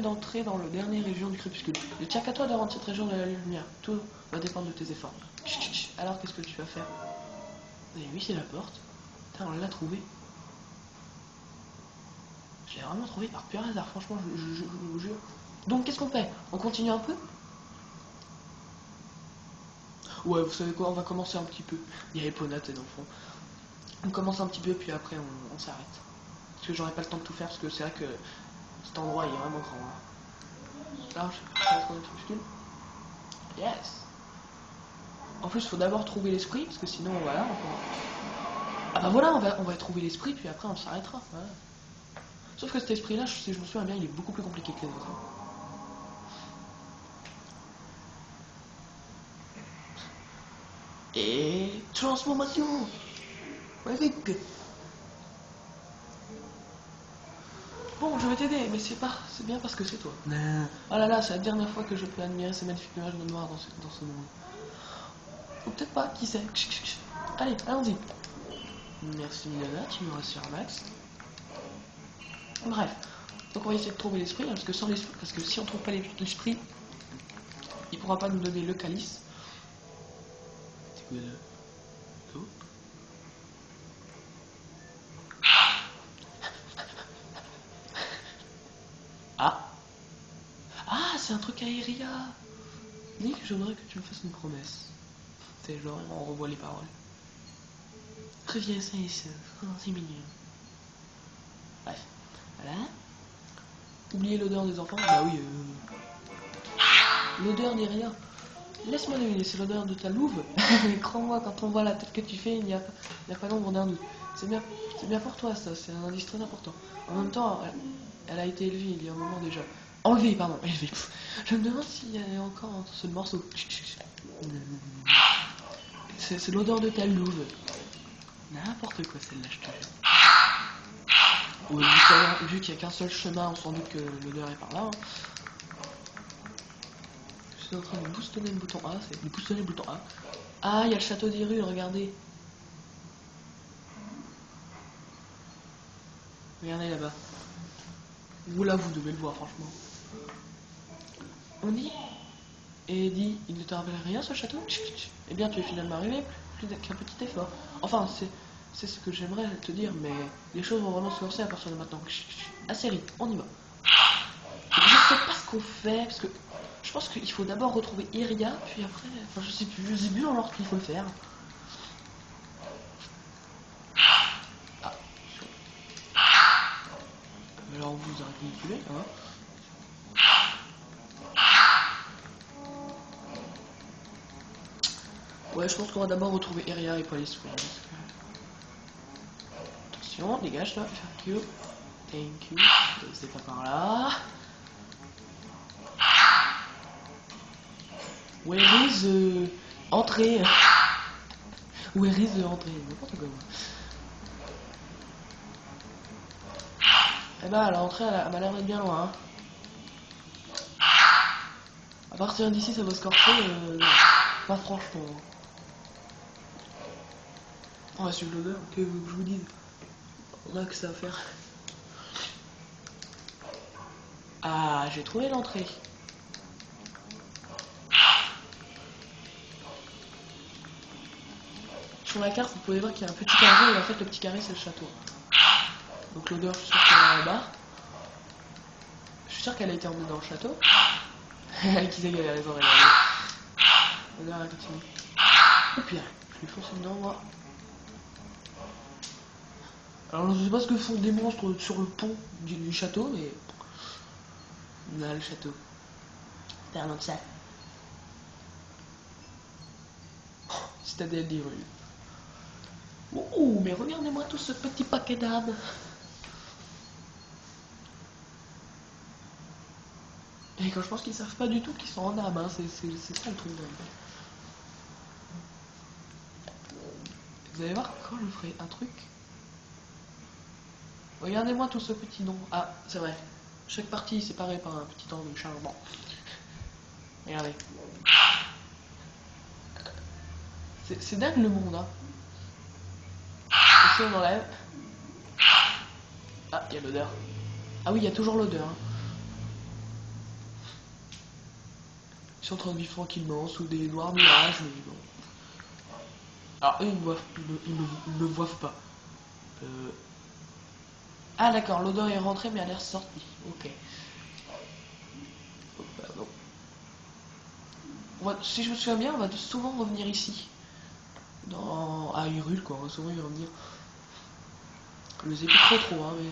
d'entrer dans le dernier région du crépuscule. Il tient qu'à toi de rendre cette région de la lumière. Tout va dépendre de tes efforts. Alors, qu'est-ce que tu vas faire? Et oui, c'est la porte. Putain, on l'a trouvé. Je l'ai vraiment trouvé par pur hasard, franchement, je vous jure. Donc, qu'est-ce qu'on fait? On continue un peu? Ouais, vous savez quoi, on va commencer un petit peu. Il y a Epona, t'es dans le fond. On commence un petit peu, puis après, on s'arrête. Parce que j'aurai pas le temps de tout faire, parce que c'est vrai que cet endroit, il est vraiment grand. Hein. Là, je vais prendre le crépuscule. Yes! En plus, il faut d'abord trouver l'esprit, parce que sinon, voilà. Ah bah voilà, on va trouver l'esprit, puis après, on s'arrêtera. Voilà. Sauf que cet esprit-là, si je me souviens bien, il est beaucoup plus compliqué que les autres. Et transformation. Ouais, vite. Bon, je vais t'aider, mais c'est bien parce que c'est toi. Non. Oh là là, c'est la dernière fois que je peux admirer ces magnifiques nuages de noir dans ce monde. Ou peut-être pas, qui sait. Allez, allons-y. Merci Milana, tu me rassures Max. Bref, donc on va essayer de trouver l'esprit, hein, parce que si on trouve pas l'esprit, il pourra pas nous donner le calice. C'est quoi là? Oh. Ah. Ah, c'est un truc à Iria. Dis que j'aimerais que tu me fasses une promesse. C'est genre, on revoit les paroles. Reviens ça et ça, c'est mignon. Bref, voilà. Oubliez l'odeur des enfants. Bah oui, l'odeur d'Iria. Laisse-moi deviner, c'est l'odeur de ta louve. Mais crois-moi, quand on voit la tête que tu fais, il n'y a pas l'ombre d'un doute. C'est bien pour toi, ça, c'est un indice très important. En même temps, elle a été élevée il y a un moment déjà. Enlevée, pardon, élevée. Je me demande s'il y a encore ce morceau. C'est l'odeur de ta louve. N'importe quoi celle-là, je te jure. Ouais, vu qu'il n'y a qu'un seul chemin, on s'en doute que l'odeur est par là. Hein. Je suis en train de boustonner le bouton A, c'est de boustonner le bouton A. Ah, il y a le château d'Hyrule, regardez. Regardez là-bas. Vous là, vous devez le voir, franchement. On dit et dit, il ne te rappelle rien ce château? Eh bien, tu es finalement arrivé, plus qu'un petit effort. Enfin, c'est ce que j'aimerais te dire, mais les choses vont vraiment se corser à partir de maintenant. Assez vite, on y va. Je sais pas ce qu'on fait, parce que je pense qu'il faut d'abord retrouver Iria, puis après, enfin je sais plus dans l'ordre qu'il faut le faire. Ah. Alors vous arrêtez de tuer, hein. Ouais, je pense qu'on va d'abord retrouver Iria et pas les soins. Attention, dégage là, thank you. Thank you. C'est pas par là. Where is entrée? Where is entrée? N'importe quoi. Eh ben, la rentrée, elle m'a l'air d'être bien loin. Hein. À partir d'ici, ça va se corser. Non. Pas franchement. On va suivre l'odeur, que je vous dise. On a que ça à faire. Ah, j'ai trouvé l'entrée. Sur la carte, vous pouvez voir qu'il y a un petit carré, et en fait, le petit carré, c'est le château. Donc l'odeur, je suis sûr qu'elle est là-bas. Je suis sûr qu'elle a été emmenée dans le château. Qui sait qu'elle a raison, regardez. L'odeur, elle continue. Et puis, je lui fonce dedans, moi. Alors, je sais pas ce que font des monstres sur le pont du château, mais... On a le château. Tellement de ça. Citadelle des rues. Oh, mais regardez-moi tout ce petit paquet d'âmes. Et quand je pense qu'ils savent pas du tout qu'ils sont en âme, hein, c'est ça le truc. Vous allez voir quand je ferai un truc. Regardez-moi tout ce petit nom. Ah, c'est vrai. Chaque partie est séparée par un petit angle charmant. Regardez. C'est dingue le monde, hein. Et si on enlève... Ah, il y a l'odeur. Ah oui, il y a toujours l'odeur. Hein. Ils sont en train de vivre tranquillement sous des noirs nuages, mais bon. Alors eux, ils ne voient pas. Ah d'accord, l'odeur est rentrée mais elle est ressortie. Ok. Oh, pardon. Si je me souviens bien, on va souvent revenir ici. À Hyrule, quoi, on va souvent y revenir. Je les ai plus trop, hein, mais...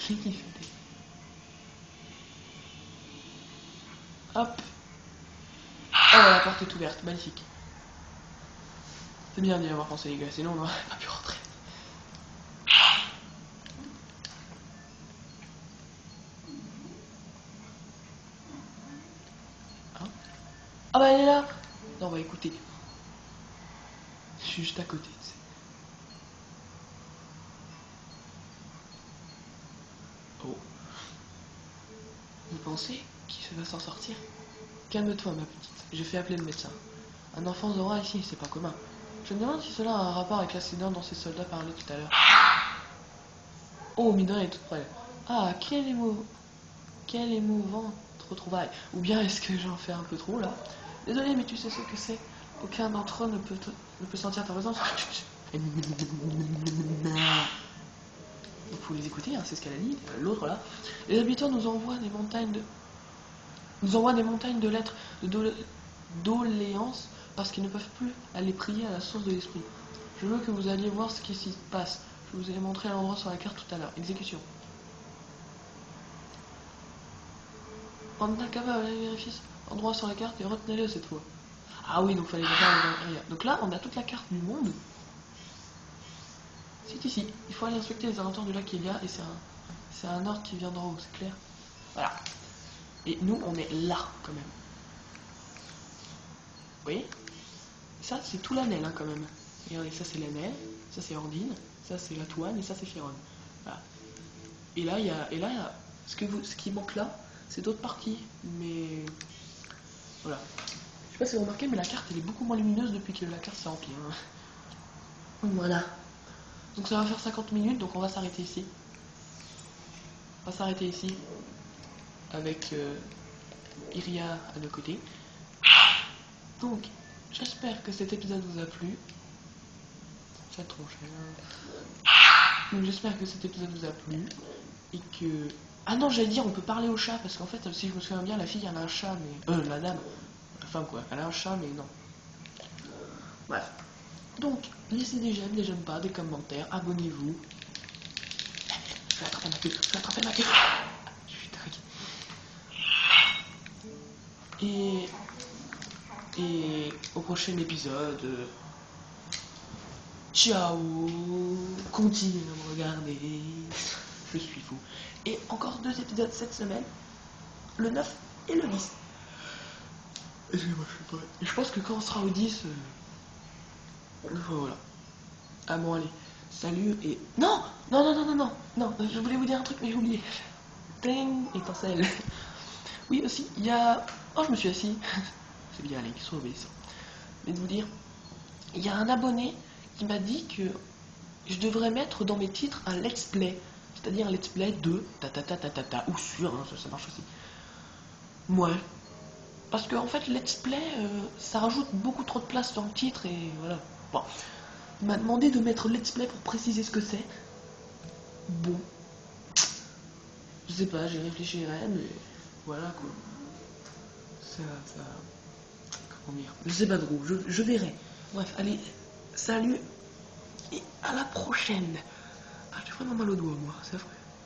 J'ai kiffé. Hop. Oh, la porte est ouverte, magnifique. C'est bien d'y avoir pensé les gars, sinon on n'aurait pas pu rentrer. Hein? Ah bah elle est là. Non, bah écoutez. Je suis juste à côté, tu sais. Oh. Vous pensez qu'il va s'en sortir? Calme-toi ma petite, j'ai fait appeler le médecin. Un enfant Zora ici, c'est pas commun. Je me demande si cela a un rapport avec l'accident dont ces soldats parlaient tout à l'heure. Oh, Midori est toute près. Ah, quelle émouvante retrouvaille. Ou bien est-ce que j'en fais un peu trop là? Désolé, mais tu sais ce que c'est. Aucun d'entre eux ne peut sentir ta présence. Il faut les écouter, hein, c'est ce qu'elle a dit. L'autre là. Les habitants nous envoient des montagnes de lettres, doléances, parce qu'ils ne peuvent plus aller prier à la source de l'esprit. Je veux que vous alliez voir ce qui s'y passe. Je vous ai montré l'endroit sur la carte tout à l'heure. Exécution. On est incapable d'aller vérifier l'endroit sur la carte et retenez-le cette fois. Ah oui, donc fallait pas faire. Donc là, on a toute la carte du monde. C'est ici. Il faut aller inspecter les alentours du lac Elia et c'est un ordre qui vient d'en haut, c'est clair. Voilà. Et nous, on est là, quand même. Vous voyez? Ça, c'est tout l'anel, hein, quand même. Regardez, ça, c'est l'anel, ça, c'est Ordine, ça, c'est la Toine, et ça, c'est Firon. Voilà. Et là, il y a... Ce qui manque là, c'est d'autres parties, mais... Voilà. Je sais pas si vous remarquez, mais la carte, elle est beaucoup moins lumineuse depuis que la carte s'est remplie. Hein. Voilà. Donc ça va faire 50 minutes, donc on va s'arrêter ici. On va s'arrêter ici. Avec Iria à nos côtés. Donc, j'espère que cet épisode vous a plu. C'est trop cher. Donc j'espère que cet épisode vous a plu. Et que... Ah non, j'allais dire, on peut parler au chat, parce qu'en fait, si je me souviens bien, la fille, elle a un chat, mais... la dame. La femme, quoi. Elle a un chat, mais non. Bref. Donc, laissez des j'aime pas, des commentaires, abonnez-vous. Je vais attraper ma queue, Je suis dingue. Et au prochain épisode, ciao, continuez à me regarder, je suis fou. Et encore 2 épisodes cette semaine, le 9 et le 10. Excusez-moi, je suis pas... Et je pense que quand on sera au 10... Voilà. Ah bon, allez. Salut et... Non! Non, non, non, non, non, non, je voulais vous dire un truc, mais j'ai oublié. Ding, étincelle. Oui, aussi, il y a... Oh, je me suis assis. C'est bien, allez, sauvé ça. Mais de vous dire, il y a un abonné qui m'a dit que je devrais mettre dans mes titres un let's play. C'est-à-dire un let's play de ta ta ta ta ta ta, ou sur, hein, ça marche aussi. Ouais. Parce que en fait, let's play, ça rajoute beaucoup trop de place dans le titre et voilà. Bon. Il m'a demandé de mettre let's play pour préciser ce que c'est. Bon. Je sais pas, j'y réfléchirai, mais voilà quoi. Ça... Comment dire? Je sais pas trop, je verrai. Bref, allez, salut et à la prochaine. Ah, j'ai vraiment mal au doigt, moi, c'est vrai.